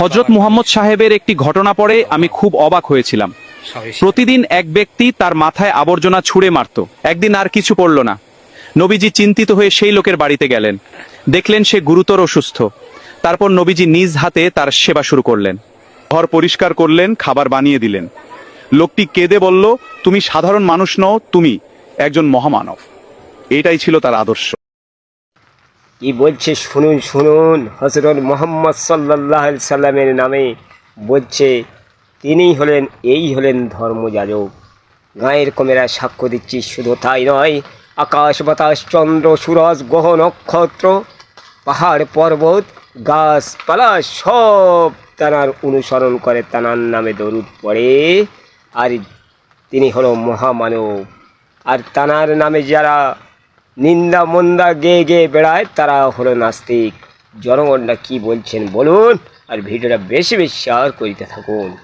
হযরত মুহাম্মদ সাহেবের একটি ঘটনা পড়ে আমি খুব অবাক হয়েছিলাম। প্রতিদিন এক ব্যক্তি তার মাথায় আবর্জনা ছুঁড়ে মারত। একদিন আর কিছু পড়ল না। নবীজি চিন্তিত হয়ে সেই লোকের বাড়িতে গেলেন। দেখলেন সে গুরুতর অসুস্থ। তারপর নবীজি নিজ হাতে তার সেবা শুরু করলেন। ঘর পরিষ্কার করলেন, খাবার বানিয়ে দিলেন। লোকটি কেঁদে বলল, তুমি সাধারণ মানুষ নও, তুমি একজন মহামানব। এটাই ছিল তার আদর্শ। কি বলছে শুনুন শুনুন, হযরত মুহাম্মদ সাল্লাল্লাহু আলাইহি সাল্লামের নামে বলছে তিনিই হলেন, এই হলেন ধর্মযাজক। গায়ের কমেরা সাক্ষ্য দিচ্ছি, শুধু তাই নয়, আকাশ বাতাস চন্দ্র সূরজ গ্রহ নক্ষত্র পাহাড় পর্বত গাছপালা সব তানার অনুসরণ করে, তানার নামে দরুদ পড়ে। আর তিনি হলো মহামানব। আর তানার নামে যারা নিন্দা মন্দা গেয়ে গেয়ে বেড়ায় তারা হলো নাস্তিক। জনগণরা কি বলছেন বলুন, আর ভিডিওটা বেশি বেশি শেয়ার করিতে থাকুন।